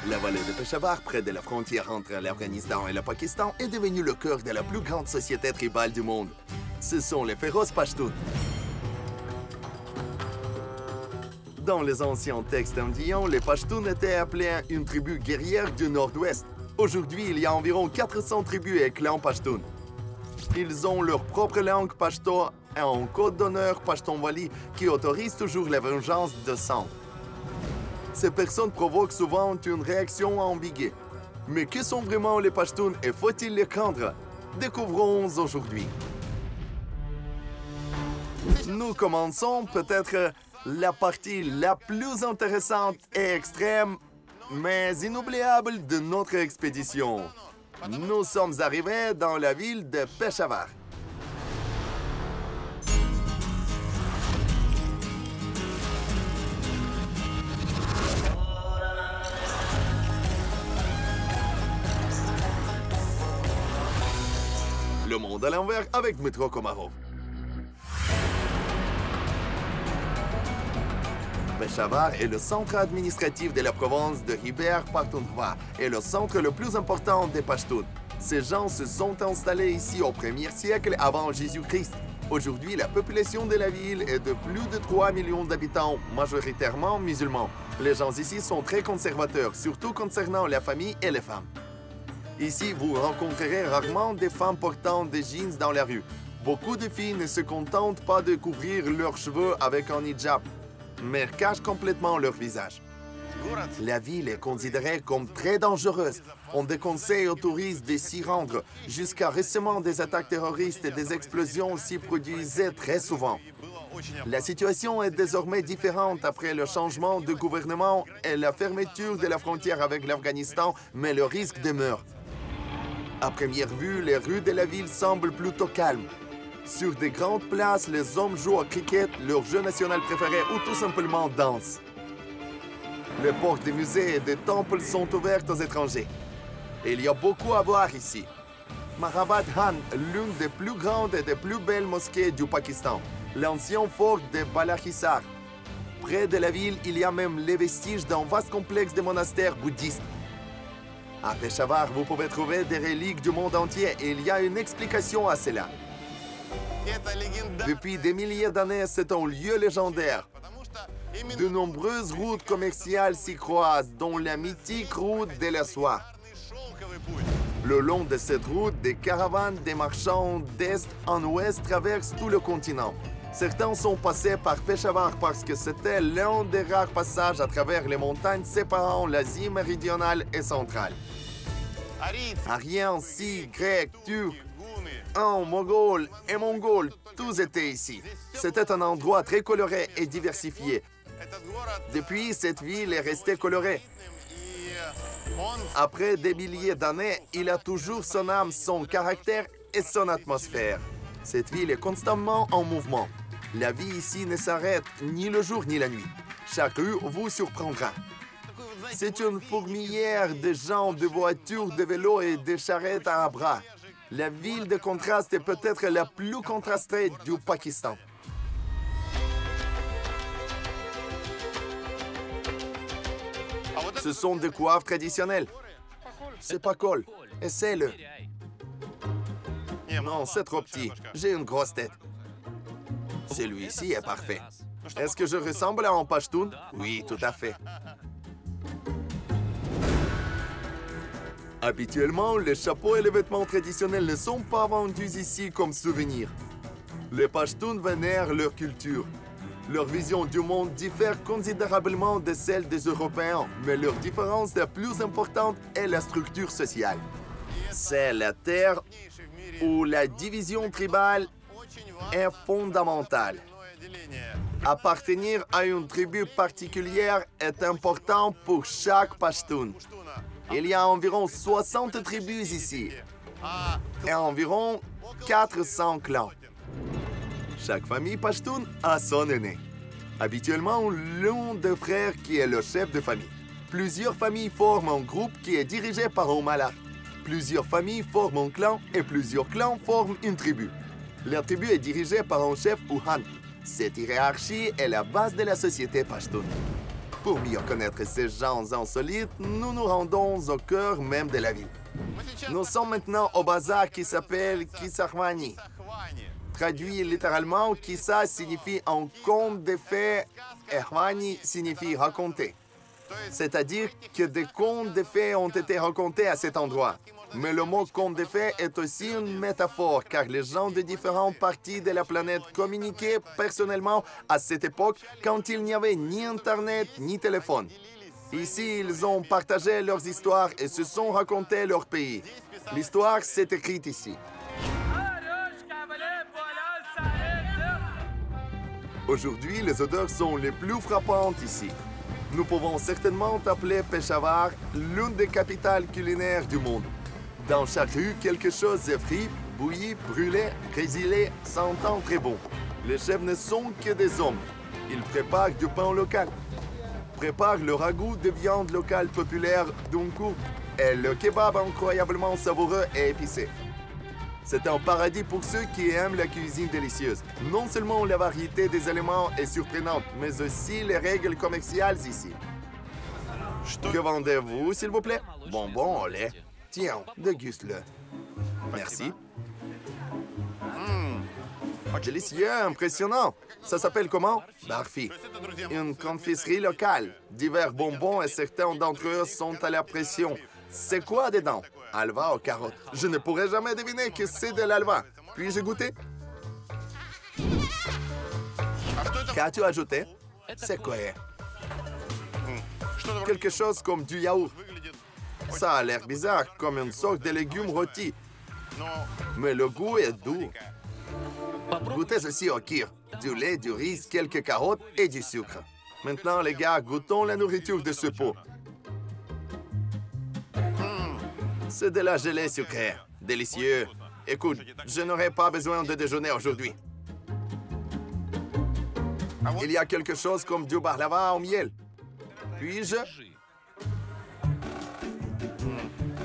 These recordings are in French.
La vallée de Peshawar, près de la frontière entre l'Afghanistan et le Pakistan, est devenue le cœur de la plus grande société tribale du monde. Ce sont les féroces Pashtuns. Dans les anciens textes indiens, les Pashtuns étaient appelés une tribu guerrière du nord-ouest. Aujourd'hui, il y a environ 400 tribus et clans Pashtuns. Ils ont leur propre langue pashto et un code d'honneur pashtunwali qui autorise toujours la vengeance de sang. Ces personnes provoquent souvent une réaction ambiguë. Mais que sont vraiment les Pashtuns et faut-il les craindre? Découvrons aujourd'hui. Nous commençons peut-être la partie la plus intéressante et extrême, mais inoubliable de notre expédition. Nous sommes arrivés dans la ville de Peshawar. Le monde à l'envers avec Dmytro Komarov. Peshawar est le centre administratif de la province de Khyber Pakhtunkhwa et le centre le plus important des Pashtuns. Ces gens se sont installés ici au 1er siècle avant Jésus-Christ. Aujourd'hui, la population de la ville est de plus de 3 millions d'habitants, majoritairement musulmans. Les gens ici sont très conservateurs, surtout concernant la famille et les femmes. Ici, vous rencontrerez rarement des femmes portant des jeans dans la rue. Beaucoup de filles ne se contentent pas de couvrir leurs cheveux avec un hijab, mais cachent complètement leur visage. La ville est considérée comme très dangereuse. On déconseille aux touristes de s'y rendre. Jusqu'à récemment, des attaques terroristes et des explosions s'y produisaient très souvent. La situation est désormais différente après le changement de gouvernement et la fermeture de la frontière avec l'Afghanistan, mais le risque demeure. À première vue, les rues de la ville semblent plutôt calmes. Sur des grandes places, les hommes jouent au cricket, leur jeu national préféré, ou tout simplement dansent. Les portes des musées et des temples sont ouvertes aux étrangers. Il y a beaucoup à voir ici. Mahabad Khan, l'une des plus grandes et des plus belles mosquées du Pakistan. L'ancien fort de Balakhisar. Près de la ville, il y a même les vestiges d'un vaste complexe de monastères bouddhistes. À Peshawar, vous pouvez trouver des reliques du monde entier et il y a une explication à cela. Depuis des milliers d'années, c'est un lieu légendaire. De nombreuses routes commerciales s'y croisent, dont la mythique route de la soie. Le long de cette route, des caravanes des marchands d'est en ouest traversent tout le continent. Certains sont passés par Peshawar parce que c'était l'un des rares passages à travers les montagnes séparant l'Asie méridionale et centrale. Ariens, Sikhs, Grecs, Turcs, Mongols et Mongols, tous étaient ici. C'était un endroit très coloré et diversifié. Depuis, cette ville est restée colorée. Après des milliers d'années, il a toujours son âme, son caractère et son atmosphère. Cette ville est constamment en mouvement. La vie ici ne s'arrête ni le jour ni la nuit. Chaque rue vous surprendra. C'est une fourmilière de gens, de voitures, de vélos et de charrettes à bras. La ville de contraste est peut-être la plus contrastée du Pakistan. Ce sont des coiffes traditionnelles. C'est pas cool. Essaie-le. Non, c'est trop petit. J'ai une grosse tête. Celui-ci est parfait. Est-ce que je ressemble à un Pashtun? Oui, tout à fait. Habituellement, les chapeaux et les vêtements traditionnels ne sont pas vendus ici comme souvenirs. Les Pashtuns vénèrent leur culture. Leur vision du monde diffère considérablement de celle des Européens, mais leur différence la plus importante est la structure sociale. C'est la terre où la division tribale est fondamentale. Appartenir à une tribu particulière est important pour chaque Pashtun. Il y a environ 60 tribus ici et environ 400 clans. Chaque famille Pashtun a son aîné. Habituellement, l'un des frères qui est le chef de famille. Plusieurs familles forment un groupe qui est dirigé par un malak. Plusieurs familles forment un clan et plusieurs clans forment une tribu. La tribu est dirigée par un chef ou han. Cette hiérarchie est la base de la société Pashtun. Pour mieux connaître ces gens insolites, nous nous rendons au cœur même de la ville. Nous sommes maintenant au bazar qui s'appelle Kisarwani. Traduit littéralement, Kissa signifie un conte de fées et Hwani signifie raconter. C'est-à-dire que des contes de fées ont été racontés à cet endroit. Mais le mot conte de fées est aussi une métaphore, car les gens de différentes parties de la planète communiquaient personnellement à cette époque quand il n'y avait ni Internet ni téléphone. Ici, ils ont partagé leurs histoires et se sont racontés leur pays. L'histoire s'est écrite ici. Aujourd'hui, les odeurs sont les plus frappantes ici. Nous pouvons certainement appeler Peshawar l'une des capitales culinaires du monde. Dans chaque rue, quelque chose est frit, bouilli, brûlé, grillé, sentant très bon. Les chefs ne sont que des hommes. Ils préparent du pain local, préparent le ragoût de viande locale populaire d'Unku et le kebab incroyablement savoureux et épicé. C'est un paradis pour ceux qui aiment la cuisine délicieuse. Non seulement la variété des aliments est surprenante, mais aussi les règles commerciales ici. Que vendez-vous, s'il vous plaît? Bonbons au lait. Tiens, déguste-le. Merci. Délicieux, impressionnant. Ça s'appelle comment? Barfi. Une confiserie locale. Divers bonbons et certains d'entre eux sont à la pression. C'est quoi dedans? Halva aux carottes. Je ne pourrais jamais deviner que c'est de l'halva. Puis-je goûter? Qu'as-tu ajouté? C'est quoi? Quelque chose comme du yaourt. Ça a l'air bizarre, comme une sorte de légumes rôtis. Mais le goût est doux. Goûtez ceci au kir. Du lait, du riz, quelques carottes et du sucre. Maintenant, les gars, goûtons la nourriture de ce pot. C'est de la gelée sucrée. Délicieux. Écoute, je n'aurai pas besoin de déjeuner aujourd'hui. Il y a quelque chose comme du baklava au miel. Puis-je?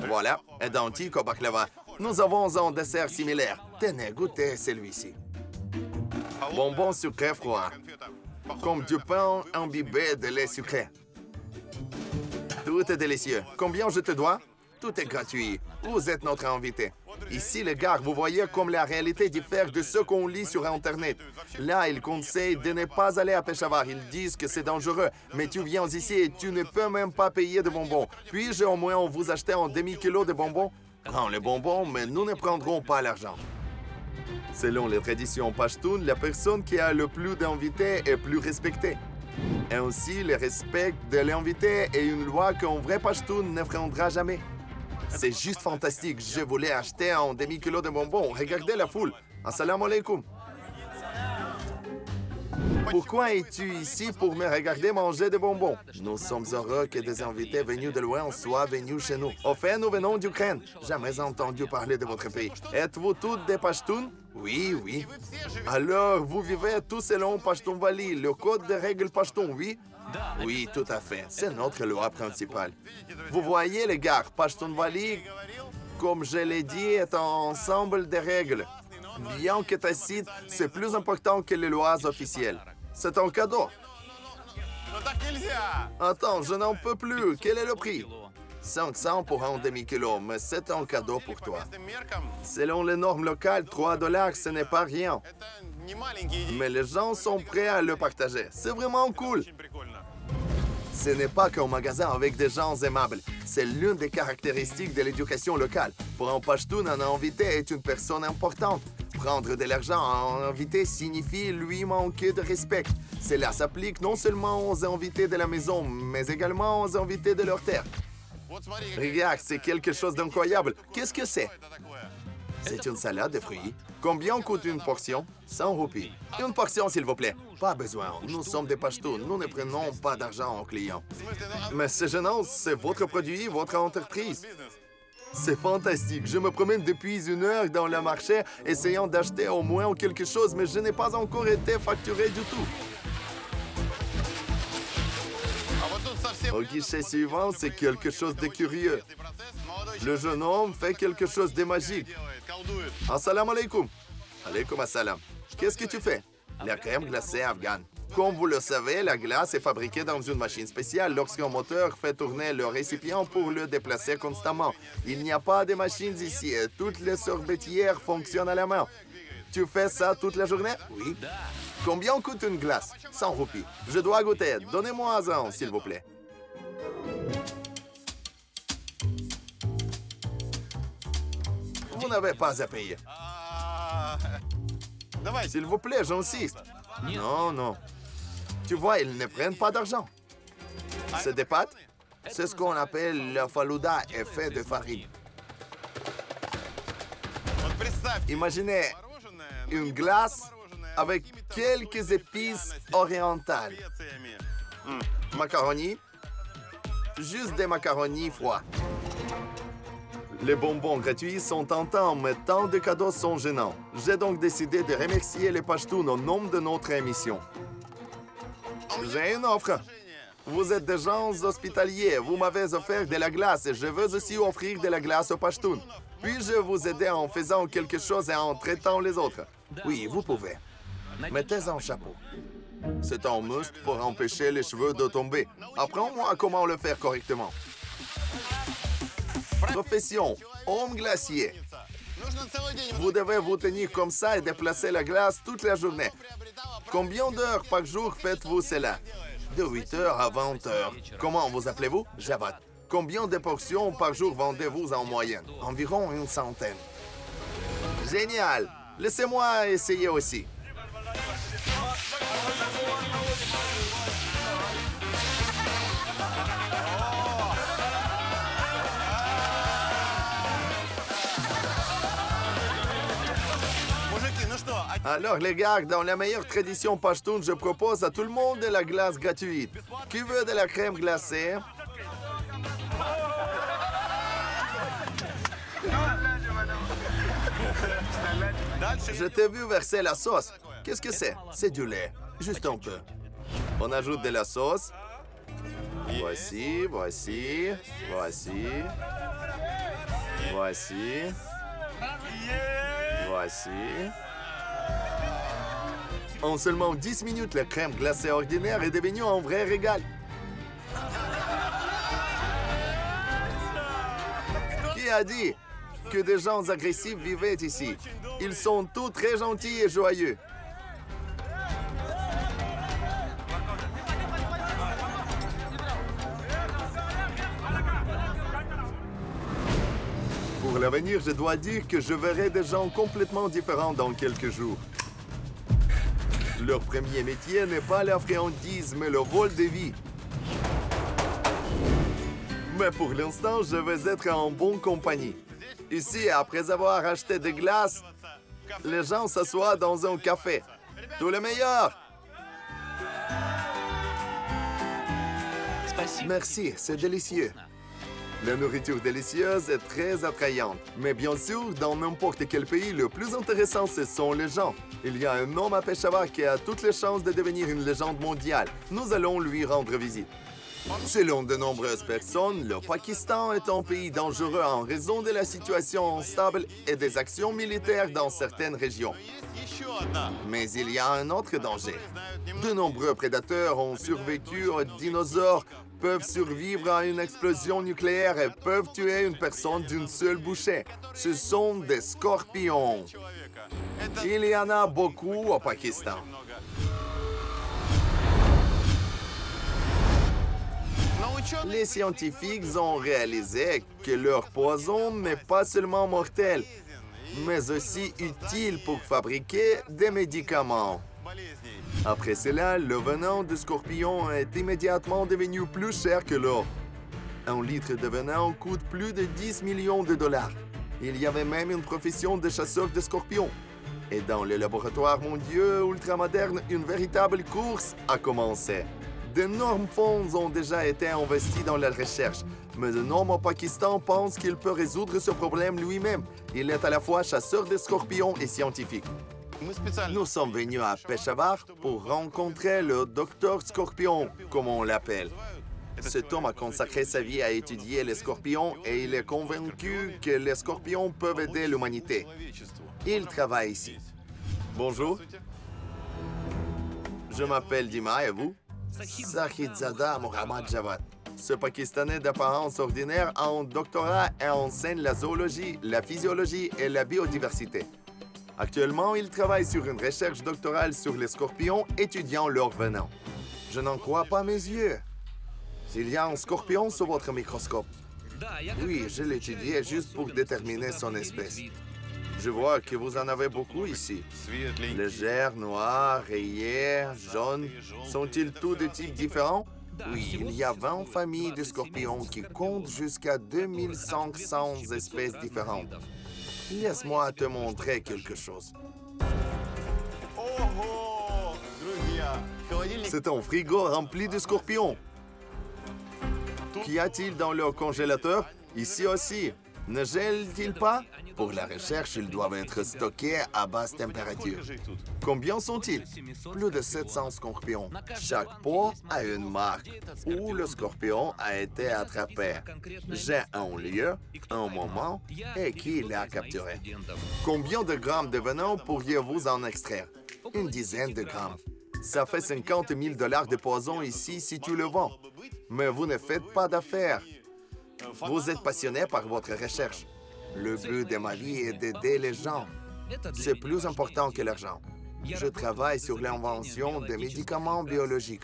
Voilà, identique au baklava. Nous avons un dessert similaire. Tenez, goûtez celui-ci. Bonbons sucrés froids. Comme du pain imbibé de lait sucré. Tout est délicieux. Combien je te dois? Tout est gratuit. Vous êtes notre invité. Ici, les gars, vous voyez comme la réalité diffère de ce qu'on lit sur Internet. Là, ils conseillent de ne pas aller à Peshawar. Ils disent que c'est dangereux. Mais tu viens ici et tu ne peux même pas payer de bonbons. Puis-je au moins vous acheter un demi-kilo de bonbons? Prends les bonbons, mais nous ne prendrons pas l'argent. Selon les traditions pashtunes, la personne qui a le plus d'invités est plus respectée. Et aussi, le respect de l'invité est une loi qu'un vrai pashtun ne freindra jamais. C'est juste fantastique. Je voulais acheter un demi-kilo de bonbons. Regardez la foule. Assalamu alaikum. Pourquoi es-tu ici pour me regarder manger des bonbons? Nous sommes heureux que des invités venus de loin soient venus chez nous. Au fait, nous venons d'Ukraine. Jamais entendu parler de votre pays. Êtes-vous tous des Pashtuns? Oui, oui. Alors, vous vivez tous selon Pashtunwali, le code des règles Pashtun, oui? Oui, tout à fait. C'est notre loi principale. Vous voyez, les gars, Pashtunwali, comme je l'ai dit, est un ensemble de règles. Bien que tacite, c'est plus important que les lois officielles. C'est un cadeau. Attends, je n'en peux plus. Quel est le prix? 500 pour un demi-kilo, mais c'est un cadeau pour toi. Selon les normes locales, 3 $, ce n'est pas rien. Mais les gens sont prêts à le partager. C'est vraiment cool. Ce n'est pas qu'un magasin avec des gens aimables. C'est l'une des caractéristiques de l'éducation locale. Pour un Pashtun, un invité est une personne importante. Prendre de l'argent à un invité signifie lui manquer de respect. Cela s'applique non seulement aux invités de la maison, mais également aux invités de leur terre. Regarde, c'est quelque chose d'incroyable. Qu'est-ce que c'est? C'est une salade de fruits. Combien coûte une portion? 100 roupies. Une portion, s'il vous plaît. Pas besoin. Nous sommes des Pashtuns. Nous ne prenons pas d'argent aux clients. Mais c'est gênant. C'est votre produit, votre entreprise. C'est fantastique. Je me promène depuis 1 heure dans le marché, essayant d'acheter au moins quelque chose, mais je n'ai pas encore été facturé du tout. Au guichet suivant, c'est quelque chose de curieux. Le jeune homme fait quelque chose de magique. Assalamu alaikum. Alaikum assalam. Qu'est-ce que tu fais? La crème glacée afghane. Comme vous le savez, la glace est fabriquée dans une machine spéciale lorsqu'un moteur fait tourner le récipient pour le déplacer constamment. Il n'y a pas de machines ici et toutes les sorbetières fonctionnent à la main. Tu fais ça toute la journée? Oui. Combien coûte une glace? 100 roupies. Je dois goûter. Donnez-moi un, s'il vous plaît. Vous n'avez pas à payer. S'il vous plaît, j'insiste. Non, non. Tu vois, ils ne prennent pas d'argent. C'est des pâtes? C'est ce qu'on appelle le falouda et fait de farine. Imaginez une glace avec quelques épices orientales. Macaroni, juste des macaronis froids. Les bonbons gratuits sont tentants, mais tant de cadeaux sont gênants. J'ai donc décidé de remercier les Pashtuns au nom de notre émission. J'ai une offre. Vous êtes des gens hospitaliers. Vous m'avez offert de la glace et je veux aussi offrir de la glace aux Pashtuns. Puis-je vous aider en faisant quelque chose et en traitant les autres? Oui, vous pouvez. Mettez un chapeau. C'est un muscle pour empêcher les cheveux de tomber. Apprends-moi comment le faire correctement. Profession, homme glacier. Vous devez vous tenir comme ça et déplacer la glace toute la journée. Combien d'heures par jour faites-vous cela? De 8 heures à 20 heures. Comment vous appelez-vous? Javad. Combien de portions par jour vendez-vous en moyenne? Environ une centaine. Génial! Laissez-moi essayer aussi. Alors les gars, dans la meilleure tradition pashtun, je propose à tout le monde de la glace gratuite. Qui veut de la crème glacée? Je t'ai vu verser la sauce. Qu'est-ce que c'est? C'est du lait. Juste un peu. On ajoute de la sauce. Voici, voici, voici. Voici. Voici. En seulement 10 minutes, la crème glacée ordinaire est devenue un vrai régal. Qui a dit que des gens agressifs vivaient ici? Ils sont tous très gentils et joyeux. Pour l'avenir, je dois dire que je verrai des gens complètement différents dans quelques jours. Leur premier métier n'est pas la friandise, mais le vol de vie. Mais pour l'instant, je vais être en bonne compagnie. Ici, après avoir acheté des glaces, les gens s'assoient dans un café. Tout le meilleur! Merci, c'est délicieux. La nourriture délicieuse est très attrayante. Mais bien sûr, dans n'importe quel pays, le plus intéressant, ce sont les gens. Il y a un homme à Peshawar qui a toutes les chances de devenir une légende mondiale. Nous allons lui rendre visite. Selon de nombreuses personnes, le Pakistan est un pays dangereux en raison de la situation instable et des actions militaires dans certaines régions. Mais il y a un autre danger. De nombreux prédateurs ont survécu aux dinosaures, peuvent survivre à une explosion nucléaire et peuvent tuer une personne d'une seule bouchée. Ce sont des scorpions. Il y en a beaucoup au Pakistan. Les scientifiques ont réalisé que leur poison n'est pas seulement mortel, mais aussi utile pour fabriquer des médicaments. Après cela, le venin de scorpion est immédiatement devenu plus cher que l'or. Un litre de venin coûte plus de 10 millions de dollars. Il y avait même une profession de chasseur de scorpions. Et dans les laboratoires mondiaux ultramodernes, une véritable course a commencé. D'énormes fonds ont déjà été investis dans la recherche, mais un homme au Pakistan pense qu'il peut résoudre ce problème lui-même. Il est à la fois chasseur de scorpions et scientifique. Nous sommes venus à Peshawar pour rencontrer le docteur Scorpion, comme on l'appelle. Cet homme a consacré sa vie à étudier les scorpions et il est convaincu que les scorpions peuvent aider l'humanité. Il travaille ici. Bonjour. Je m'appelle Dima et vous? Sahidzada Mohammad Javad. Ce Pakistanais d'apparence ordinaire a un doctorat et enseigne la zoologie, la physiologie et la biodiversité. Actuellement, il travaille sur une recherche doctorale sur les scorpions, étudiant leur venin. Je n'en crois pas mes yeux. Il y a un scorpion sous votre microscope. Oui, je l'étudiais juste pour déterminer son espèce. Je vois que vous en avez beaucoup ici. Légers, noirs, rayés, jaunes. Sont-ils tous de types différents? Oui, il y a 20 familles de scorpions qui comptent jusqu'à 2500 espèces différentes. Laisse-moi te montrer quelque chose. C'est un frigo rempli de scorpions. Qu'y a-t-il dans leur congélateur? Ici aussi. Ne gèle-t-il pas? Pour la recherche, ils doivent être stockés à basse température. Combien sont-ils? Plus de 700 scorpions. Chaque pot a une marque où le scorpion a été attrapé. J'ai un lieu, un moment et qui l'a capturé. Combien de grammes de venin pourriez-vous en extraire? Une dizaine de grammes. Ça fait 50 000 $ de poison ici si tu le vends. Mais vous ne faites pas d'affaires. Vous êtes passionné par votre recherche. Le but de ma vie est d'aider les gens. C'est plus important que l'argent. Je travaille sur l'invention de médicaments biologiques.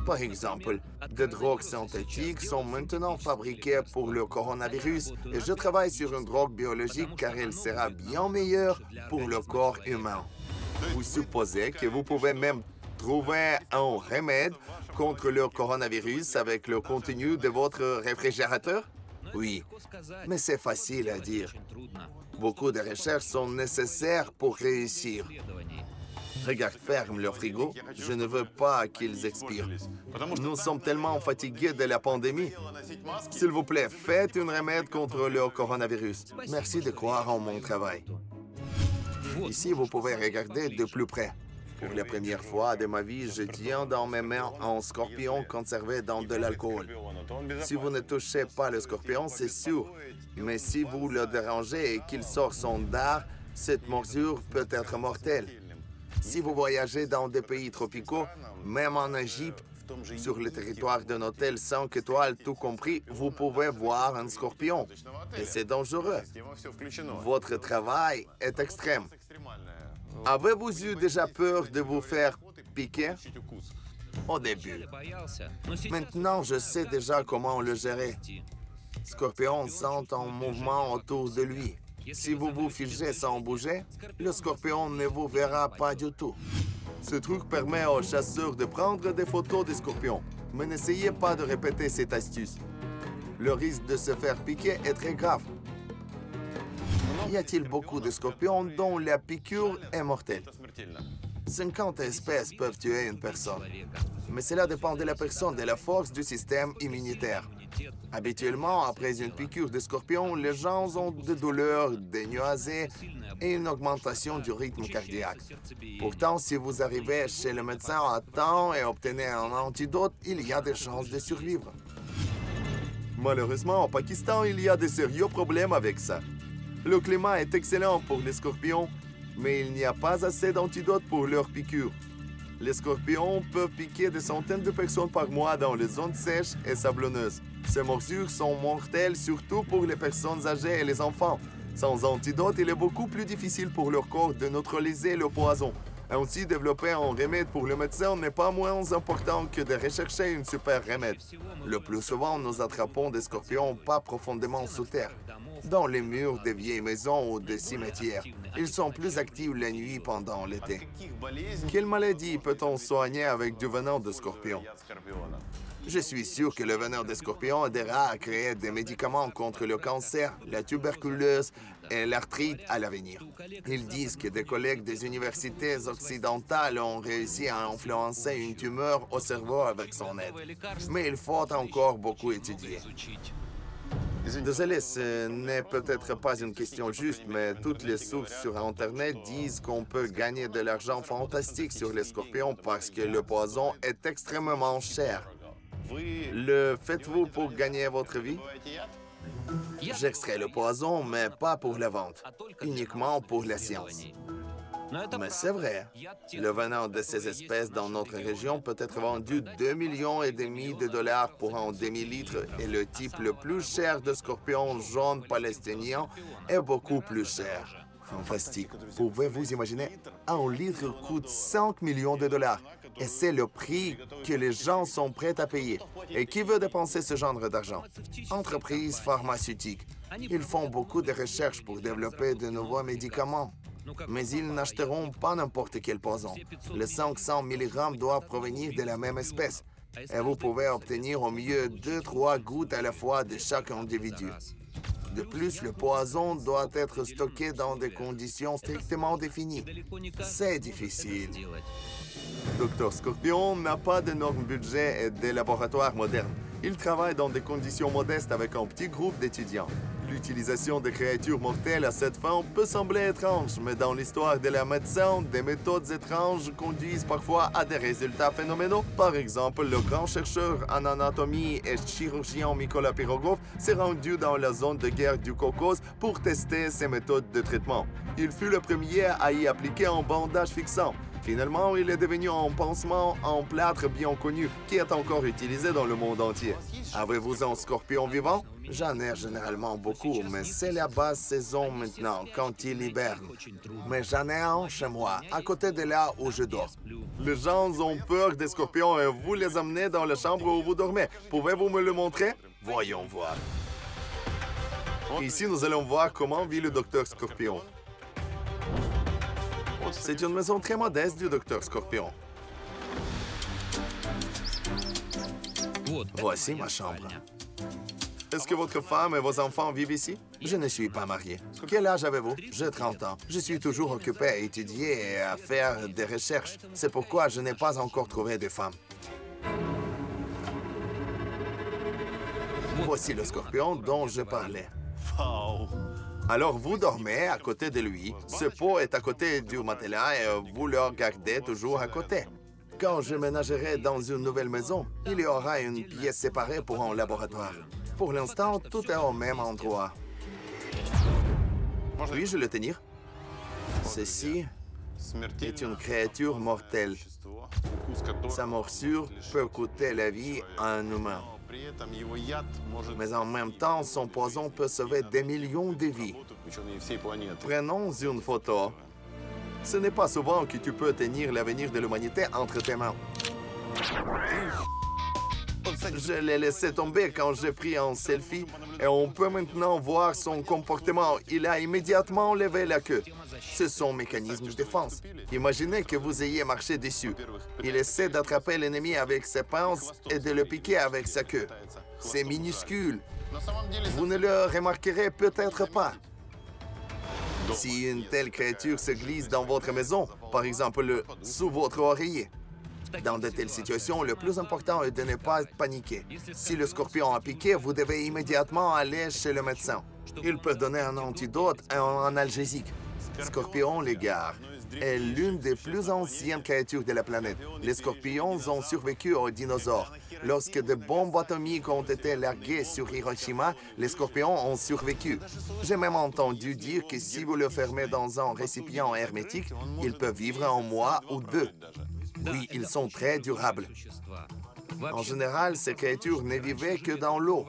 Par exemple, des drogues synthétiques sont maintenant fabriquées pour le coronavirus et je travaille sur une drogue biologique car elle sera bien meilleure pour le corps humain. Vous supposez que vous pouvez même trouver un remède contre le coronavirus avec le contenu de votre réfrigérateur? Oui, mais c'est facile à dire. Beaucoup de recherches sont nécessaires pour réussir. Regarde, ferme le frigo. Je ne veux pas qu'ils expirent. Nous sommes tellement fatigués de la pandémie. S'il vous plaît, faites un remède contre le coronavirus. Merci de croire en mon travail. Ici, vous pouvez regarder de plus près. Pour la première fois de ma vie, je tiens dans mes mains un scorpion conservé dans de l'alcool. Si vous ne touchez pas le scorpion, c'est sûr. Mais si vous le dérangez et qu'il sort son dard, cette morsure peut être mortelle. Si vous voyagez dans des pays tropicaux, même en Égypte, sur le territoire d'un hôtel 5 étoiles tout compris, vous pouvez voir un scorpion. Et c'est dangereux. Votre travail est extrême. Avez-vous eu déjà peur de vous faire piquer? Au début. Maintenant, je sais déjà comment le gérer. Scorpion sent un mouvement autour de lui. Si vous vous figez sans bouger, le scorpion ne vous verra pas du tout. Ce truc permet aux chasseurs de prendre des photos des scorpions. Mais n'essayez pas de répéter cette astuce. Le risque de se faire piquer est très grave. Y a-t-il beaucoup de scorpions dont la piqûre est mortelle? 50 espèces peuvent tuer une personne. Mais cela dépend de la personne, de la force du système immunitaire. Habituellement, après une piqûre de scorpion, les gens ont des douleurs, des nausées et une augmentation du rythme cardiaque. Pourtant, si vous arrivez chez le médecin à temps et obtenez un antidote, il y a des chances de survivre. Malheureusement, au Pakistan, il y a de sérieux problèmes avec ça. Le climat est excellent pour les scorpions, mais il n'y a pas assez d'antidotes pour leurs piqûres. Les scorpions peuvent piquer des centaines de personnes par mois dans les zones sèches et sablonneuses. Ces morsures sont mortelles surtout pour les personnes âgées et les enfants. Sans antidote, il est beaucoup plus difficile pour leur corps de neutraliser le poison. Ainsi, développer un remède pour le médecin n'est pas moins important que de rechercher un super remède. Le plus souvent, nous attrapons des scorpions pas profondément sous terre, dans les murs des vieilles maisons ou des cimetières. Ils sont plus actifs la nuit pendant l'été. Quelle maladie peut-on soigner avec du venin de scorpion? Je suis sûr que le venin de scorpion aidera à créer des médicaments contre le cancer, la tuberculose et l'arthrite à l'avenir. Ils disent que des collègues des universités occidentales ont réussi à influencer une tumeur au cerveau avec son aide. Mais il faut encore beaucoup étudier. Désolé, ce n'est peut-être pas une question juste, mais toutes les sources sur Internet disent qu'on peut gagner de l'argent fantastique sur les scorpions parce que le poison est extrêmement cher. Le faites-vous pour gagner votre vie? J'extrais le poison, mais pas pour la vente, uniquement pour la science. Mais c'est vrai. Le venin de ces espèces dans notre région peut être vendu 2,5 millions de dollars pour un demi-litre et le type le plus cher de scorpion jaune palestinien est beaucoup plus cher. Fantastique. Pouvez-vous imaginer? Un litre coûte 5 millions de dollars. Et c'est le prix que les gens sont prêts à payer. Et qui veut dépenser ce genre d'argent? Entreprises pharmaceutiques. Ils font beaucoup de recherches pour développer de nouveaux médicaments. Mais ils n'achèteront pas n'importe quel poison. Les 500 mg doivent provenir de la même espèce. Et vous pouvez obtenir au mieux 2-3 gouttes à la fois de chaque individu. De plus, le poison doit être stocké dans des conditions strictement définies. C'est difficile. Dr Scorpion n'a pas d'énorme budget et des laboratoires modernes. Il travaille dans des conditions modestes avec un petit groupe d'étudiants. L'utilisation de créatures mortelles à cette fin peut sembler étrange, mais dans l'histoire de la médecine, des méthodes étranges conduisent parfois à des résultats phénoménaux. Par exemple, le grand chercheur en anatomie et chirurgien Mykola Pirogov s'est rendu dans la zone de guerre du Caucase pour tester ces méthodes de traitement. Il fut le premier à y appliquer un bandage fixant. Finalement, il est devenu un pansement en plâtre bien connu qui est encore utilisé dans le monde entier. Avez-vous un scorpion vivant? J'en ai généralement beaucoup, mais c'est la basse saison maintenant, quand il hiberne. Mais j'en ai un chez moi, à côté de là où je dors. Les gens ont peur des scorpions et vous les amenez dans la chambre où vous dormez. Pouvez-vous me le montrer? Voyons voir. Ici, nous allons voir comment vit le docteur Scorpion. C'est une maison très modeste du docteur Scorpion. Voici ma chambre. Est-ce que votre femme et vos enfants vivent ici? Je ne suis pas marié. Quel âge avez-vous? J'ai 30 ans. Je suis toujours occupé à étudier et à faire des recherches. C'est pourquoi je n'ai pas encore trouvé de femme. Voici le scorpion dont je parlais. Alors vous dormez à côté de lui, ce pot est à côté du matelas et vous le gardez toujours à côté. Quand je ménagerai dans une nouvelle maison, il y aura une pièce séparée pour un laboratoire. Pour l'instant, tout est au même endroit. Puis-je le tenir? Ceci est une créature mortelle. Sa morsure peut coûter la vie à un humain. Mais en même temps, son poison peut sauver des millions de vies. Prenons une photo. Ce n'est pas souvent que tu peux tenir l'avenir de l'humanité entre tes mains. Je l'ai laissé tomber quand j'ai pris un selfie et on peut maintenant voir son comportement. Il a immédiatement levé la queue. C'est son mécanisme de défense. Imaginez que vous ayez marché dessus. Il essaie d'attraper l'ennemi avec ses pinces et de le piquer avec sa queue. C'est minuscule. Vous ne le remarquerez peut-être pas. Si une telle créature se glisse dans votre maison, par exemple sous votre oreiller, dans de telles situations, le plus important est de ne pas paniquer. Si le scorpion a piqué, vous devez immédiatement aller chez le médecin. Il peut donner un antidote et un analgésique. Scorpion l'égare est l'une des plus anciennes créatures de la planète. Les scorpions ont survécu aux dinosaures. Lorsque de bombes atomiques ont été larguées sur Hiroshima, les scorpions ont survécu. J'ai même entendu dire que si vous le fermez dans un récipient hermétique, il peut vivre un mois ou 2. Oui, ils sont très durables. En général, ces créatures ne vivaient que dans l'eau.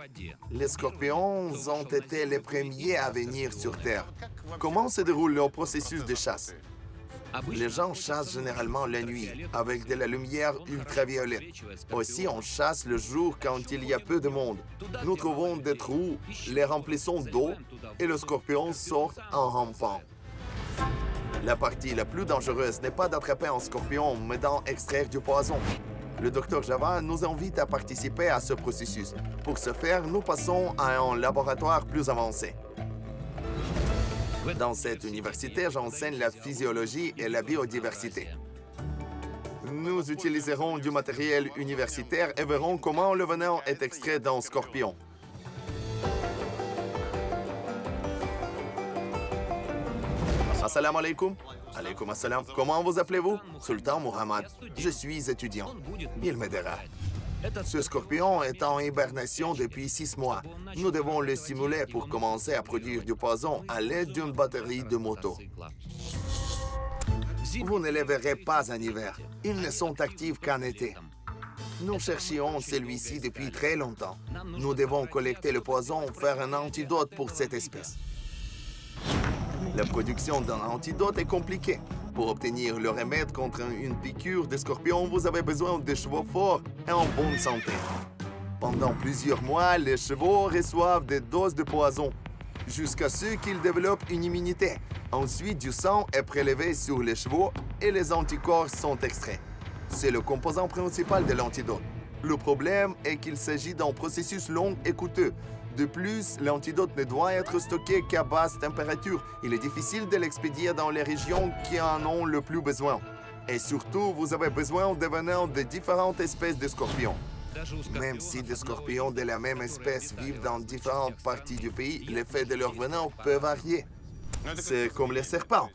Les scorpions ont été les premiers à venir sur Terre. Comment se déroule leur processus de chasse? Les gens chassent généralement la nuit, avec de la lumière ultraviolette. Aussi, on chasse le jour quand il y a peu de monde. Nous trouvons des trous, les remplissons d'eau et le scorpion sort en rampant. La partie la plus dangereuse n'est pas d'attraper un scorpion, mais d'en extraire du poison. Le Dr Java nous invite à participer à ce processus. Pour ce faire, nous passons à un laboratoire plus avancé. Dans cette université, j'enseigne la physiologie et la biodiversité. Nous utiliserons du matériel universitaire et verrons comment le venin est extrait d'un scorpion. Assalamu alaikum. Alaikum assalam. Comment vous appelez-vous? Sultan Muhammad. Je suis étudiant. Il m'aidera. Ce scorpion est en hibernation depuis 6 mois. Nous devons le stimuler pour commencer à produire du poison à l'aide d'une batterie de moto. Vous ne les verrez pas en hiver. Ils ne sont actifs qu'en été. Nous cherchions celui-ci depuis très longtemps. Nous devons collecter le poison, faire un antidote pour cette espèce. La production d'un antidote est compliquée. Pour obtenir le remède contre une piqûre de scorpion, vous avez besoin de chevaux forts et en bonne santé. Pendant plusieurs mois, les chevaux reçoivent des doses de poison, jusqu'à ce qu'ils développent une immunité. Ensuite, du sang est prélevé sur les chevaux et les anticorps sont extraits. C'est le composant principal de l'antidote. Le problème est qu'il s'agit d'un processus long et coûteux. De plus, l'antidote ne doit être stocké qu'à basse température. Il est difficile de l'expédier dans les régions qui en ont le plus besoin. Et surtout, vous avez besoin de venins de différentes espèces de scorpions. Même si des scorpions de la même espèce vivent dans différentes parties du pays, l'effet de leur venin peut varier. C'est comme les serpents.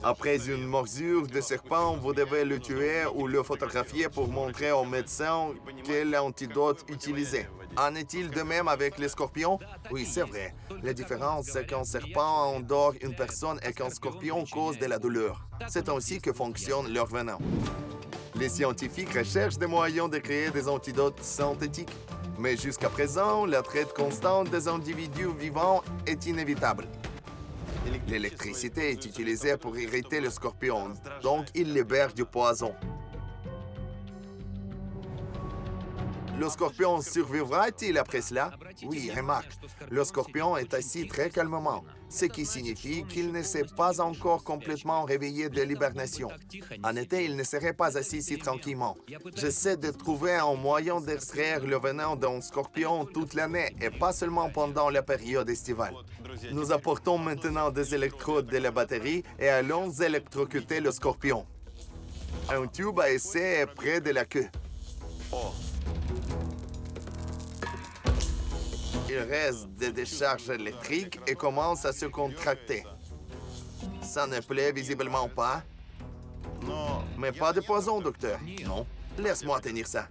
Après une morsure de serpent, vous devez le tuer ou le photographier pour montrer au médecin quel antidote utiliser. En est-il de même avec les scorpions? Oui, c'est vrai. La différence, c'est qu'un serpent endort une personne et qu'un scorpion cause de la douleur. C'est ainsi que fonctionne leur venin. Les scientifiques recherchent des moyens de créer des antidotes synthétiques. Mais jusqu'à présent, la traite constante des individus vivants est inévitable. L'électricité est utilisée pour irriter le scorpion, donc il libère du poison. Le scorpion survivra-t-il après cela? Oui, remarque, le scorpion est assis très calmement, ce qui signifie qu'il ne s'est pas encore complètement réveillé de l'hibernation. En été, il ne serait pas assis si tranquillement. J'essaie de trouver un moyen d'extraire le venin d'un scorpion toute l'année et pas seulement pendant la période estivale. Nous apportons maintenant des électrodes de la batterie et allons électrocuter le scorpion. Un tube à essai est près de la queue. Il reste des décharges électriques et commence à se contracter. Ça ne plaît visiblement pas. Mais pas de poison, docteur. Non. Laisse-moi tenir ça.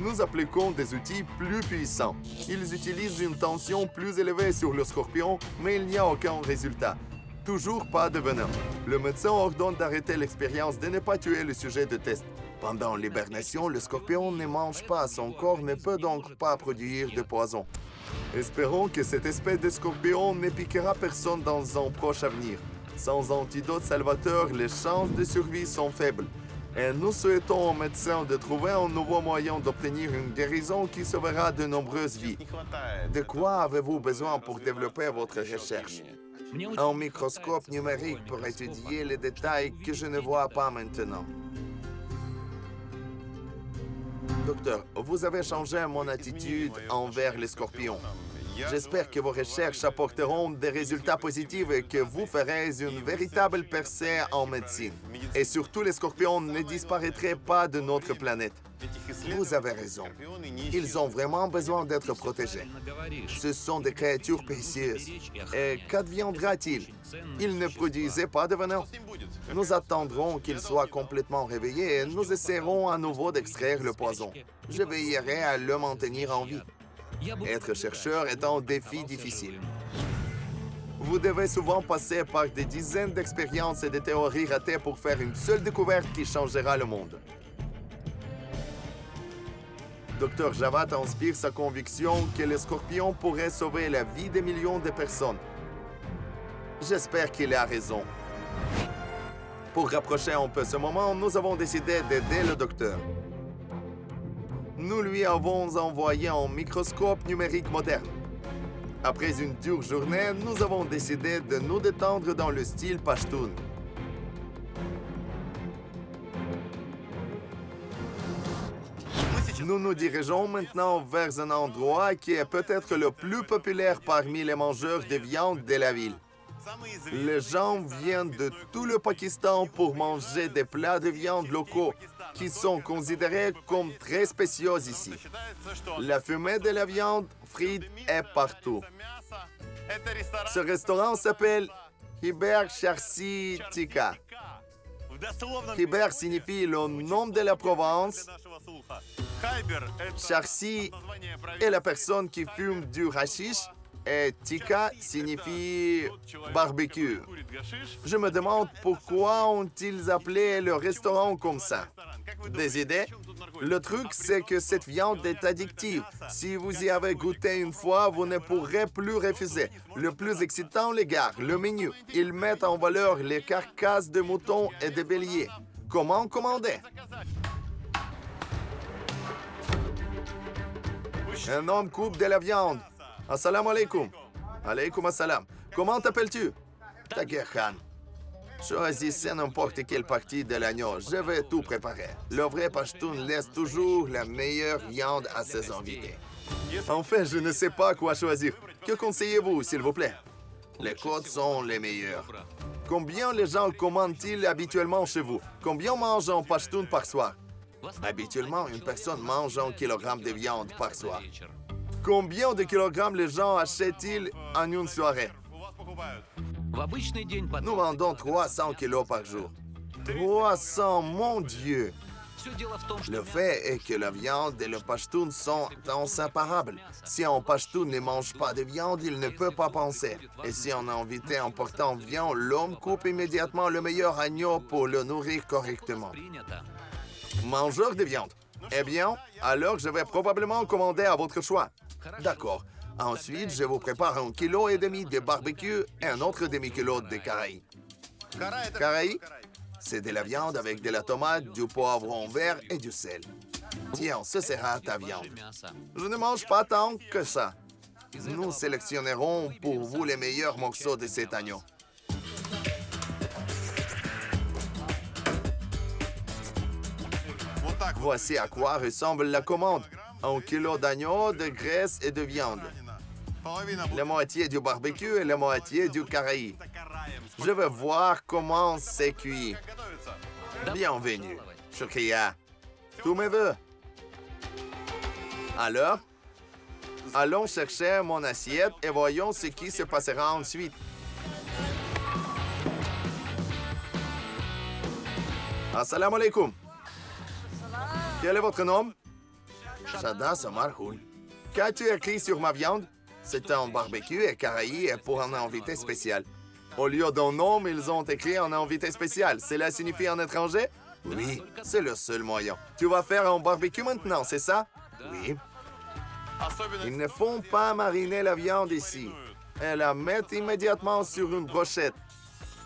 Nous appliquons des outils plus puissants. Ils utilisent une tension plus élevée sur le scorpion, mais il n'y a aucun résultat. Toujours pas de venin. Le médecin ordonne d'arrêter l'expérience de ne pas tuer le sujet de test. Pendant l'hibernation, le scorpion ne mange pas, son corps ne peut donc pas produire de poison. Espérons que cette espèce de scorpion ne piquera personne dans un proche avenir. Sans antidote salvateur, les chances de survie sont faibles. Et nous souhaitons aux médecins de trouver un nouveau moyen d'obtenir une guérison qui sauvera de nombreuses vies. De quoi avez-vous besoin pour développer votre recherche? Un microscope numérique pour étudier les détails que je ne vois pas maintenant. Docteur, vous avez changé mon attitude envers les scorpions. J'espère que vos recherches apporteront des résultats positifs et que vous ferez une véritable percée en médecine. Et surtout, les scorpions ne disparaîtraient pas de notre planète. Vous avez raison. Ils ont vraiment besoin d'être protégés. Ce sont des créatures précieuses. Et qu'adviendra-t-il? Ils ne produisaient pas de venin. Nous attendrons qu'ils soient complètement réveillés et nous essaierons à nouveau d'extraire le poison. Je veillerai à le maintenir en vie. Être chercheur est un défi difficile. Vous devez souvent passer par des dizaines d'expériences et de théories ratées pour faire une seule découverte qui changera le monde. Dr. Javat inspire sa conviction que les scorpions pourraient sauver la vie de millions de personnes. J'espère qu'il a raison. Pour rapprocher un peu ce moment, nous avons décidé d'aider le docteur. Nous lui avons envoyé un microscope numérique moderne. Après une dure journée, nous avons décidé de nous détendre dans le style Pashtun. Nous nous dirigeons maintenant vers un endroit qui est peut-être le plus populaire parmi les mangeurs de viande de la ville. Les gens viennent de tout le Pakistan pour manger des plats de viande locaux qui sont considérés comme très spéciaux ici. La fumée de la viande frite est partout. Ce restaurant s'appelle Hiber Charsi Tikka. Hiber signifie le nom de la Provence. Charsi est la personne qui fume du hashish et tikka signifie barbecue. Je me demande pourquoi ont-ils appelé le restaurant comme ça. Des idées? Le truc, c'est que cette viande est addictive. Si vous y avez goûté une fois, vous ne pourrez plus refuser. Le plus excitant, les gars, le menu. Ils mettent en valeur les carcasses de moutons et de béliers. Comment commander? Un homme coupe de la viande. Assalamu alaikum. Alaikum assalam. Comment t'appelles-tu? Taker Khan. Choisissez n'importe quelle partie de l'agneau. Je vais tout préparer. Le vrai Pashtun laisse toujours la meilleure viande à ses invités. En fait, je ne sais pas quoi choisir. Que conseillez-vous, s'il vous plaît? Les côtes sont les meilleures. Combien les gens commandent-ils habituellement chez vous? Combien mangent un Pashtun par soir? Habituellement, une personne mange 1 kilogramme de viande par soir. Combien de kilogrammes les gens achètent-ils en une soirée? Nous vendons 300 kilos par jour. 300, mon Dieu! Le fait est que la viande et le Pashtun sont inséparables. Si un Pashtun ne mange pas de viande, il ne peut pas penser. Et si un invité important vient, l'homme coupe immédiatement le meilleur agneau pour le nourrir correctement. Mangeur de viande. Eh bien, alors je vais probablement commander à votre choix. D'accord. Ensuite, je vous prépare 1,5 kg de barbecue et un autre demi-kilo de karahi. Karahi, c'est de la viande avec de la tomate, du poivron vert et du sel. Tiens, ce sera ta viande. Je ne mange pas tant que ça. Nous sélectionnerons pour vous les meilleurs morceaux de cet agneau. Voici à quoi ressemble la commande. 1 kilo d'agneau, de graisse et de viande. La moitié du barbecue et la moitié du karahi. Je veux voir comment c'est cuit. Bienvenue. Shukriya. Tous mes vœux. Alors, allons chercher mon assiette et voyons ce qui se passera ensuite. Assalamu alaikum. Quel est votre nom? Shada Samarhoul. Qu'as-tu écrit sur ma viande? C'est un barbecue et karahi et pour un invité spécial. Au lieu d'un nom, ils ont écrit un invité spécial. Cela signifie un étranger? Oui, c'est le seul moyen. Tu vas faire un barbecue maintenant, c'est ça? Oui. Ils ne font pas mariner la viande ici. Ils la mettent immédiatement sur une brochette.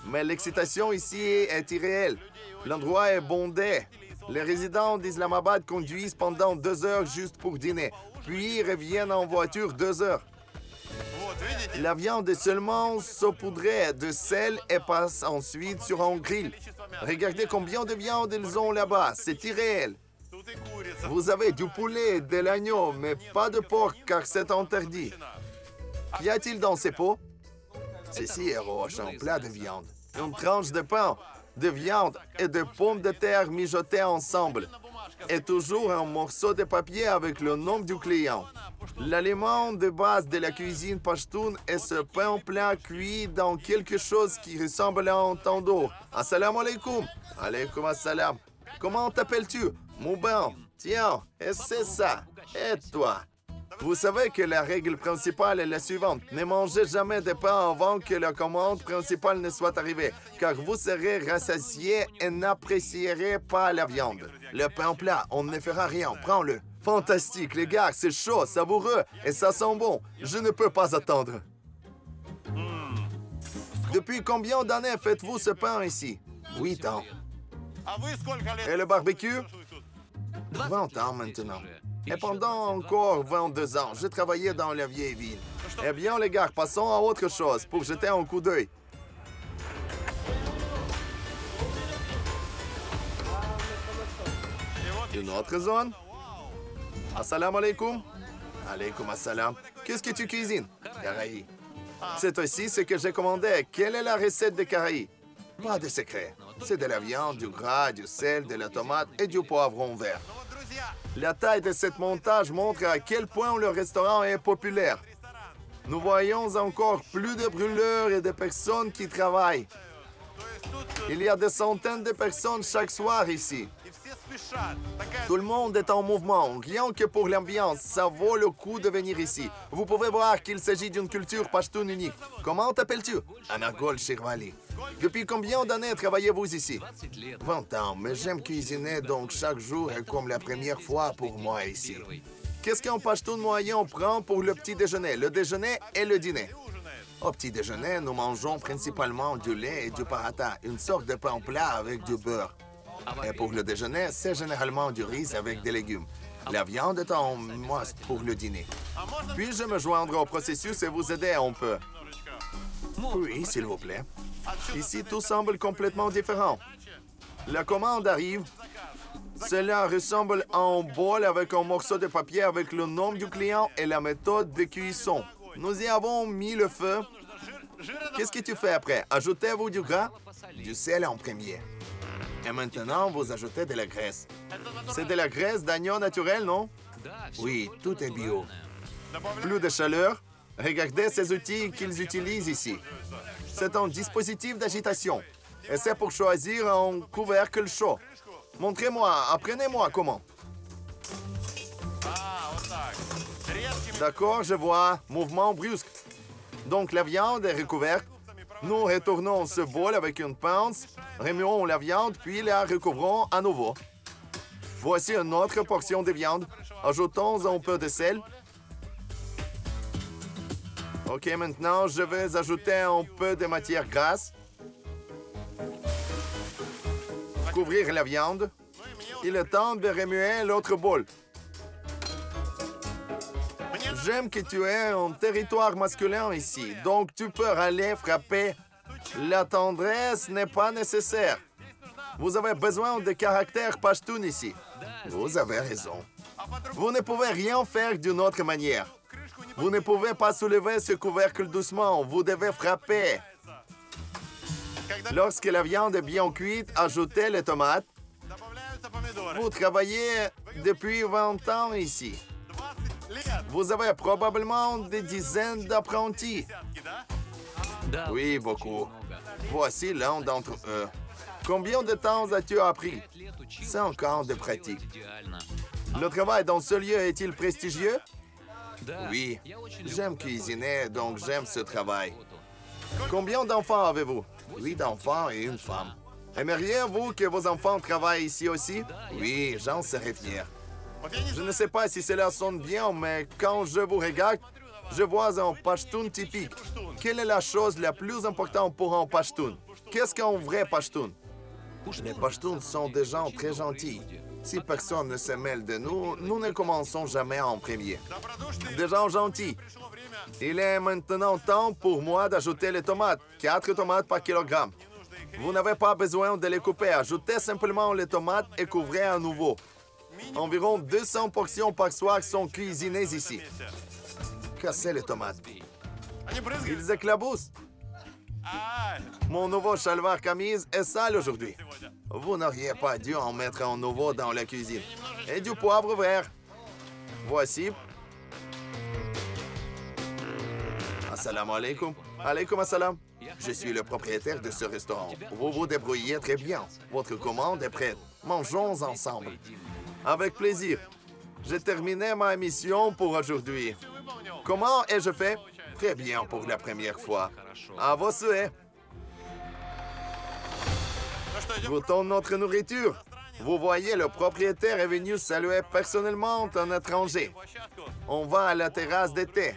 Mais l'excitation ici est irréelle. L'endroit est bondé. Les résidents d'Islamabad conduisent pendant 2 heures juste pour dîner, puis reviennent en voiture 2 heures. La viande est seulement saupoudrée de sel et passe ensuite sur un grill. Regardez combien de viande ils ont là-bas, c'est irréel. Vous avez du poulet et de l'agneau, mais pas de porc car c'est interdit. Qu'y a-t-il dans ces pots? Ceci est roche, un plat de viande. Une tranche de pain, de viande et de pommes de terre mijotées ensemble. Et toujours un morceau de papier avec le nom du client. L'aliment de base de la cuisine pashtoun est ce pain plat cuit dans quelque chose qui ressemble à un tandoor. Assalamu alaikum. Alaikum assalam. Comment t'appelles-tu? Moubin. Tiens, et c'est ça. Et toi? Vous savez que la règle principale est la suivante. Ne mangez jamais de pain avant que la commande principale ne soit arrivée, car vous serez rassasié et n'apprécierez pas la viande. Le pain plat, on ne fera rien, prends-le. Fantastique, les gars, c'est chaud, savoureux et ça sent bon. Je ne peux pas attendre. Depuis combien d'années faites-vous ce pain ici? 8 ans. Et le barbecue? 20 ans maintenant. Et pendant encore 22 ans, je travaillais dans la vieille ville. Eh bien, les gars, passons à autre chose pour jeter un coup d'œil. Une autre zone? Assalamu alaikum. Alaikum assalam. Qu'est-ce que tu cuisines? Karahi. C'est aussi ce que j'ai commandé. Quelle est la recette de karahi? Pas de secret. C'est de la viande, du gras, du sel, de la tomate et du poivron vert. La taille de cette montage montre à quel point le restaurant est populaire. Nous voyons encore plus de brûleurs et de personnes qui travaillent. Il y a des centaines de personnes chaque soir ici. Tout le monde est en mouvement, rien que pour l'ambiance, ça vaut le coup de venir ici. Vous pouvez voir qu'il s'agit d'une culture pachtoune unique. Comment t'appelles-tu? Anargol Shirvali. Depuis combien d'années travaillez-vous ici? 20 ans, mais j'aime cuisiner, donc chaque jour est comme la première fois pour moi ici. Qu'est-ce qu'un pachtoun moyen prend pour le petit déjeuner, le déjeuner et le dîner? Au petit déjeuner, nous mangeons principalement du lait et du paratha, une sorte de pain plat avec du beurre. Et pour le déjeuner, c'est généralement du riz avec des légumes. La viande est en must pour le dîner. Puis-je me joindre au processus et vous aider un peu? Oui, s'il vous plaît. Ici, tout semble complètement différent. La commande arrive. Cela ressemble à un bol avec un morceau de papier avec le nom du client et la méthode de cuisson. Nous y avons mis le feu. Qu'est-ce que tu fais après? Ajoutez-vous du gras? Du sel en premier. Et maintenant, vous ajoutez de la graisse. C'est de la graisse d'agneau naturel, non? Oui, tout est bio. Plus de chaleur? Regardez ces outils qu'ils utilisent ici. C'est un dispositif d'agitation. Et c'est pour choisir un couvercle chaud. Montrez-moi, apprenez-moi comment. D'accord, je vois. Mouvement brusque. Donc la viande est recouverte. Nous retournons ce bol avec une pince, remuons la viande, puis la recouvrons à nouveau. Voici une autre portion de viande. Ajoutons un peu de sel. OK, maintenant, je vais ajouter un peu de matière grasse. Couvrir la viande. Il est temps de remuer l'autre bol. J'aime que tu aies un territoire masculin ici, donc tu peux aller frapper. La tendresse n'est pas nécessaire. Vous avez besoin de caractère pachtoun ici. Vous avez raison. Vous ne pouvez rien faire d'une autre manière. Vous ne pouvez pas soulever ce couvercle doucement, vous devez frapper. Lorsque la viande est bien cuite, ajoutez les tomates. Vous travaillez depuis 20 ans ici. Vous avez probablement des dizaines d'apprentis. Oui, beaucoup. Voici l'un d'entre eux. Combien de temps as-tu appris? 5 ans de pratique. Le travail dans ce lieu est-il prestigieux? Oui. J'aime cuisiner, donc j'aime ce travail. Combien d'enfants avez-vous? 8 enfants et une femme. Aimeriez-vous que vos enfants travaillent ici aussi? Oui, j'en serais fier. Je ne sais pas si cela sonne bien, mais quand je vous regarde, je vois un pachtoun typique. Quelle est la chose la plus importante pour un pachtoun? Qu'est-ce qu'un vrai pachtoun? Les pachtuns sont des gens très gentils. Si personne ne se mêle de nous, nous ne commençons jamais en premier. Des gens gentils. Il est maintenant temps pour moi d'ajouter les tomates. 4 tomates par kilogramme. Vous n'avez pas besoin de les couper. Ajoutez simplement les tomates et couvrez à nouveau. Environ 200 portions par soir sont cuisinées ici. Cassez les tomates. Ils éclaboussent. Mon nouveau chalwar camise est sale aujourd'hui. Vous n'auriez pas dû en mettre un nouveau dans la cuisine. Et du poivre vert. Voici. Assalamu alaikum. Alaikum assalam. Je suis le propriétaire de ce restaurant. Vous vous débrouillez très bien. Votre commande est prête. Mangeons ensemble. Avec plaisir. J'ai terminé ma mission pour aujourd'hui. Comment ai-je fait? Très bien pour la première fois. À vos souhaits. Goûtons notre nourriture. Vous voyez, le propriétaire est venu saluer personnellement un étranger. On va à la terrasse d'été.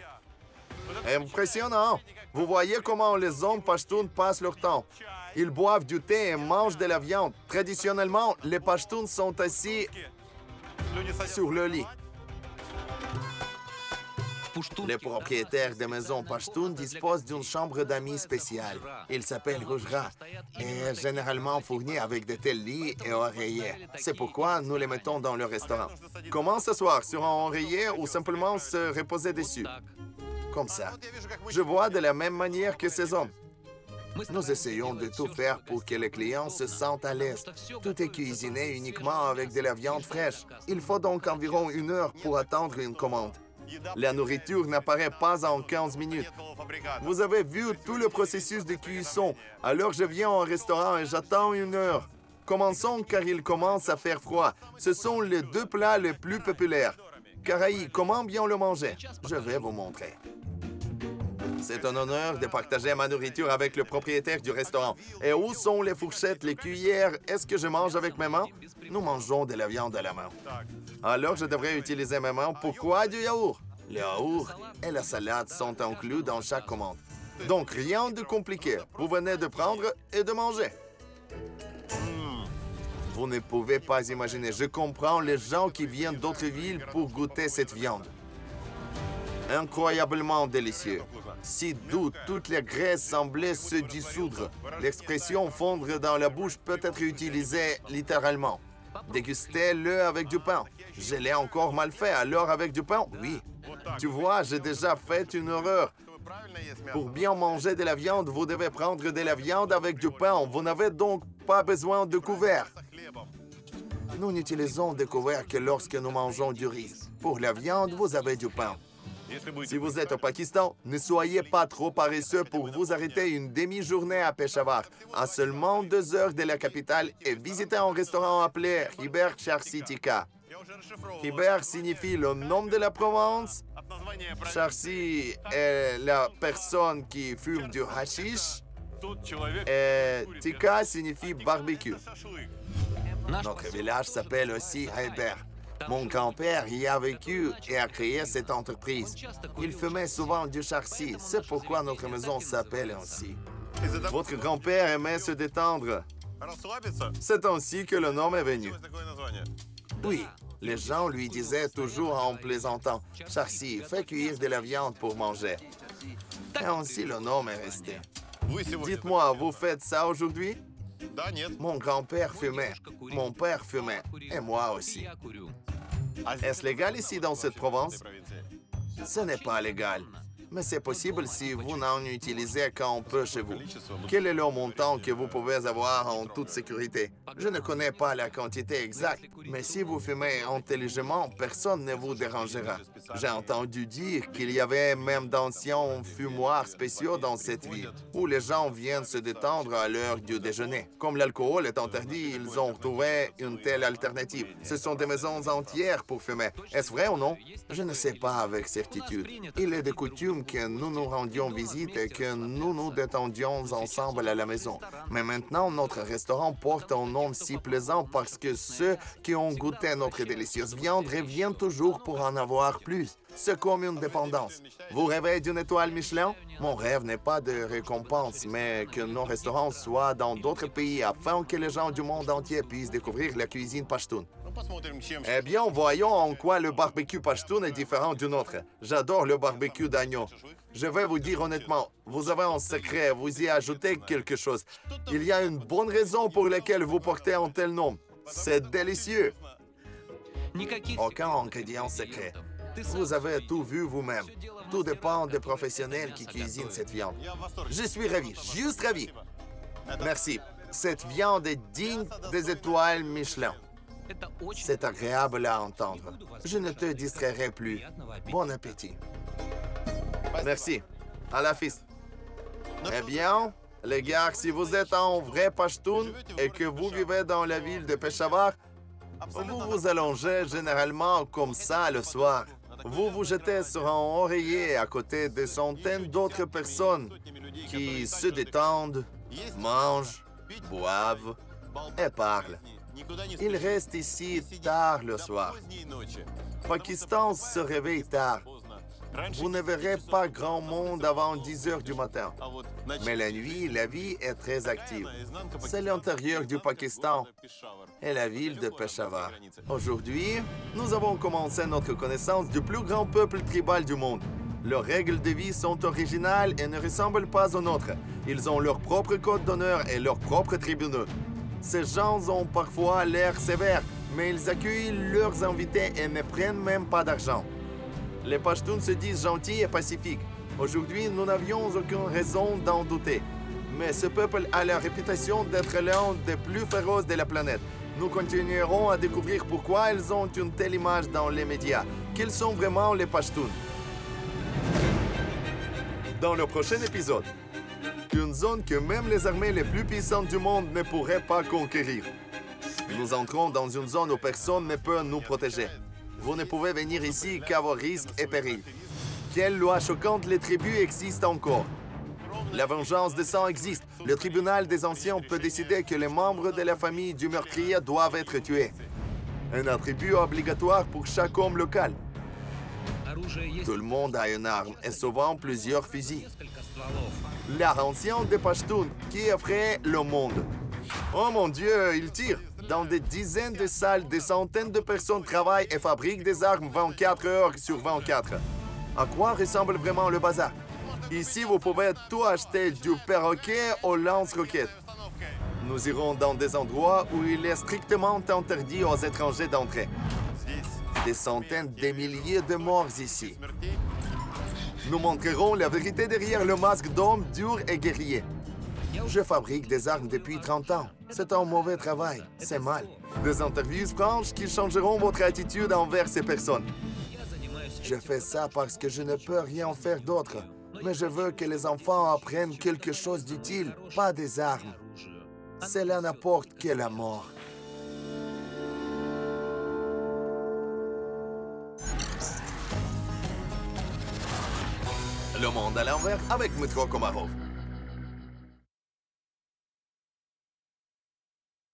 Impressionnant. Vous voyez comment les hommes pachtuns passent leur temps. Ils boivent du thé et mangent de la viande. Traditionnellement, les pachtuns sont assis sur le lit. Les propriétaires des maisons pachtuns disposent d'une chambre d'amis spéciale. Il s'appelle Rujra et est généralement fourni avec de tels lits et oreillers. C'est pourquoi nous les mettons dans le restaurant. Comment s'asseoir sur un oreiller ou simplement se reposer dessus? Comme ça. Je vois de la même manière que ces hommes. Nous essayons de tout faire pour que les clients se sentent à l'aise. Tout est cuisiné uniquement avec de la viande fraîche. Il faut donc environ 1 heure pour attendre une commande. La nourriture n'apparaît pas en 15 minutes. Vous avez vu tout le processus de cuisson. Alors je viens au restaurant et j'attends 1 heure. Commençons car il commence à faire froid. Ce sont les 2 plats les plus populaires. Karahi, comment bien le manger? Je vais vous montrer. C'est un honneur de partager ma nourriture avec le propriétaire du restaurant. Et où sont les fourchettes, les cuillères? Est-ce que je mange avec mes mains? Nous mangeons de la viande à la main. Alors, je devrais utiliser mes mains. Pourquoi du yaourt? Le yaourt et la salade sont inclus dans chaque commande. Donc, rien de compliqué. Vous venez de prendre et de manger. Vous ne pouvez pas imaginer. Je comprends les gens qui viennent d'autres villes pour goûter cette viande. Incroyablement délicieux. Si doux, toute la graisse semblait se dissoudre. L'expression fondre dans la bouche peut être utilisée littéralement. Dégustez-le avec du pain. Je l'ai encore mal fait, alors avec du pain, oui. Tu vois, j'ai déjà fait une erreur. Pour bien manger de la viande, vous devez prendre de la viande avec du pain. Vous n'avez donc pas besoin de couvert. Nous n'utilisons de couvert que lorsque nous mangeons du riz. Pour la viande, vous avez du pain. Si vous êtes au Pakistan, ne soyez pas trop paresseux pour vous arrêter une demi-journée à Peshawar, à seulement 2 heures de la capitale, et visiter un restaurant appelé Khyber Charsi Tikka. Khyber signifie le nom de la Provence. Charsi est la personne qui fume du hashish. Et Tikka signifie barbecue. Notre village s'appelle aussi Khyber. Mon grand-père y a vécu et a créé cette entreprise. Il fumait souvent du charsi. C'est pourquoi notre maison s'appelle ainsi. Votre grand-père aimait se détendre. C'est ainsi que le nom est venu. Oui, les gens lui disaient toujours en plaisantant, « Charsi, fais cuire de la viande pour manger. » Et ainsi le nom est resté. Dites-moi, vous faites ça aujourd'hui? Mon grand-père fumait, mon père fumait, et moi aussi. Est-ce légal ici dans cette province? Ce n'est pas légal, mais c'est possible si vous n'en utilisez qu'un peu chez vous. Quel est le montant que vous pouvez avoir en toute sécurité? Je ne connais pas la quantité exacte, mais si vous fumez intelligemment, personne ne vous dérangera. J'ai entendu dire qu'il y avait même d'anciens fumoirs spéciaux dans cette ville, où les gens viennent se détendre à l'heure du déjeuner. Comme l'alcool est interdit, ils ont trouvé une telle alternative. Ce sont des maisons entières pour fumer. Est-ce vrai ou non? Je ne sais pas avec certitude. Il est de coutume que nous nous rendions visite et que nous nous détendions ensemble à la maison. Mais maintenant, notre restaurant porte un nom si plaisant parce que ceux qui ont goûté notre délicieuse viande reviennent toujours pour en avoir plus. C'est comme une dépendance. Vous rêvez d'une étoile Michelin? Mon rêve n'est pas de récompense, mais que nos restaurants soient dans d'autres pays afin que les gens du monde entier puissent découvrir la cuisine pachtoune. Eh bien, voyons en quoi le barbecue pachtoun est différent du nôtre. J'adore le barbecue d'agneau. Je vais vous dire honnêtement, vous avez un secret, vous y ajoutez quelque chose. Il y a une bonne raison pour laquelle vous portez un tel nom. C'est délicieux. Aucun ingrédient secret. Vous avez tout vu vous-même. Tout dépend des professionnels qui cuisinent cette viande. Je suis ravi, juste ravi. Merci. Cette viande est digne des étoiles Michelin. C'est agréable à entendre. Je ne te distrairai plus. Bon appétit. Merci. À la fiste. Eh bien, les gars, si vous êtes un vrai Pashtun et que vous vivez dans la ville de Peshawar, vous vous allongez généralement comme ça le soir. Vous vous jetez sur un oreiller à côté de centaines d'autres personnes qui se détendent, mangent, boivent et parlent. Il reste ici tard le soir. Pakistan se réveille tard. Vous ne verrez pas grand monde avant 10 heures du matin. Mais la nuit, la vie est très active. C'est l'intérieur du Pakistan et la ville de Peshawar. Aujourd'hui, nous avons commencé notre connaissance du plus grand peuple tribal du monde. Leurs règles de vie sont originales et ne ressemblent pas aux nôtres. Ils ont leur propre code d'honneur et leurs propres tribunaux. Ces gens ont parfois l'air sévères, mais ils accueillent leurs invités et ne prennent même pas d'argent. Les Pashtuns se disent gentils et pacifiques. Aujourd'hui, nous n'avions aucune raison d'en douter. Mais ce peuple a la réputation d'être l'un des plus féroces de la planète. Nous continuerons à découvrir pourquoi elles ont une telle image dans les médias. Quels sont vraiment les Pashtuns? Dans le prochain épisode, une zone que même les armées les plus puissantes du monde ne pourraient pas conquérir. Nous entrons dans une zone où personne ne peut nous protéger. Vous ne pouvez venir ici qu'à vos risques et périls. Quelle loi choquante les tribus existent encore? La vengeance de sang existe. Le tribunal des anciens peut décider que les membres de la famille du meurtrier doivent être tués. Un attribut obligatoire pour chaque homme local. Tout le monde a une arme et souvent plusieurs fusils. L'art ancien des Pashtuns qui effraie le monde. Oh mon Dieu, ils tirent! Dans des dizaines de salles, des centaines de personnes travaillent et fabriquent des armes 24 heures sur 24. À quoi ressemble vraiment le bazar? Ici, vous pouvez tout acheter du perroquet au lance-roquettes. Nous irons dans des endroits où il est strictement interdit aux étrangers d'entrer. Des centaines de milliers de morts ici. Nous montrerons la vérité derrière le masque d'homme dur et guerrier. Je fabrique des armes depuis 30 ans. C'est un mauvais travail. C'est mal. Des interviews franches qui changeront votre attitude envers ces personnes. Je fais ça parce que je ne peux rien faire d'autre. Mais je veux que les enfants apprennent quelque chose d'utile, pas des armes. Cela n'apporte que la mort. Le monde à l'envers avec Dmytro Komarov.